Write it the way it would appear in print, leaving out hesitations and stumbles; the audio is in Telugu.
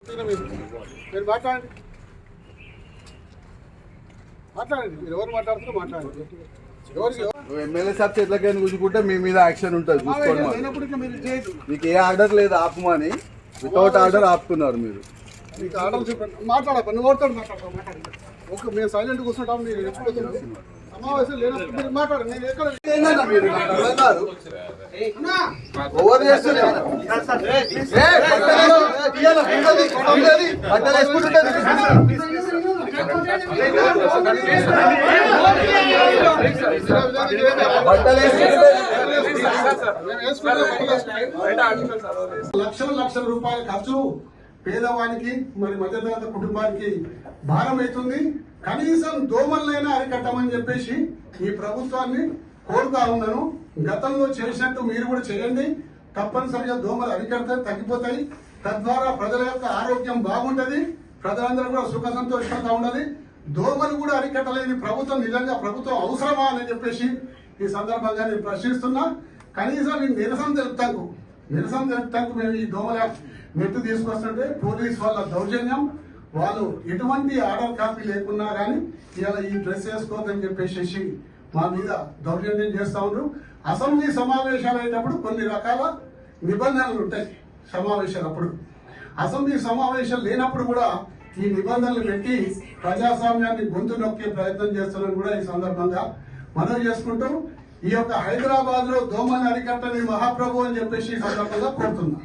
మీరు మాట్లాడండి మీరు ఎవరు మాట్లాడుతున్నా మాట్లాడండి. ఎమ్మెల్యే సార్ చేతులకైనా కూర్చుకుంటే మీ మీద యాక్షన్ ఉంటుంది చూసుకోండి. మీకు ఏ ఆర్డర్ లేదు ఆపమని, వితౌట్ ఆర్డర్ ఆపుతున్నారు మీరు. మీకు ఆర్డర్ చెప్పండి, మాట్లాడక నువ్వు ఓడతాడు మాట్లాడతాం. ఓకే మేము సైలెంట్ కూర్చుంటాం. మీరు రెచ్చిపోతున్నాం సమావేశం లేనప్పుడు మీరు మాట్లాడండి. నేను ఎక్కడ లక్షల రూపాయల ఖర్చు పేదవానికి మరి మధ్యతరగతి కుటుంబానికి భారం అవుతుంది. కనీసం దోమలైనా అరికట్టమని చెప్పేసి ఈ ప్రభుత్వాన్ని కోరుతా ఉన్నాను. గతంలో చేసినట్టు మీరు కూడా చేయండి. తప్పనిసరిగా దోమలు అరికడితే తగ్గిపోతాయి. తద్వారా ప్రజల యొక్క ఆరోగ్యం బాగుంటది. ప్రజలందరూ కూడా సుఖ సంతోషంగా ఉండాలి. దోమలు కూడా అరికట్టలేని ప్రభుత్వం నిజంగా ప్రభుత్వం అవసరమా అని చెప్పేసి ఈ సందర్భంగా నేను ప్రశ్నిస్తున్నా. కనీసం నిరసన తెలుపుతాకు మేము ఈ దోమల నెట్టు తీసుకొస్తుంటే పోలీస్ వాళ్ళ దౌర్జన్యం, వాళ్ళు ఎటువంటి ఆర్డర్ కాపీ లేకున్నా కానీ ఇలా ఈ డ్రెస్ వేసుకోవద్దని చెప్పేసి మా మీద దౌర్జన్యం చేస్తా ఉన్నారు. అసెంబ్లీ సమావేశాలు అయినప్పుడు కొన్ని రకాల నిబంధనలు ఉంటాయి. సమావేశాలప్పుడు అసెంబ్లీ సమావేశాలు లేనప్పుడు కూడా ఈ నిబంధనలు పెట్టి ప్రజాస్వామ్యాన్ని గొంతు నొక్కే ప్రయత్నం చేస్తున్నారని కూడా ఈ సందర్భంగా మనవి చేసుకుంటూ ఈ యొక్క హైదరాబాద్ లో దోమని అరికట్టని మహాప్రభు అని చెప్పేసి ఈ సందర్భంగా కోరుతున్నా.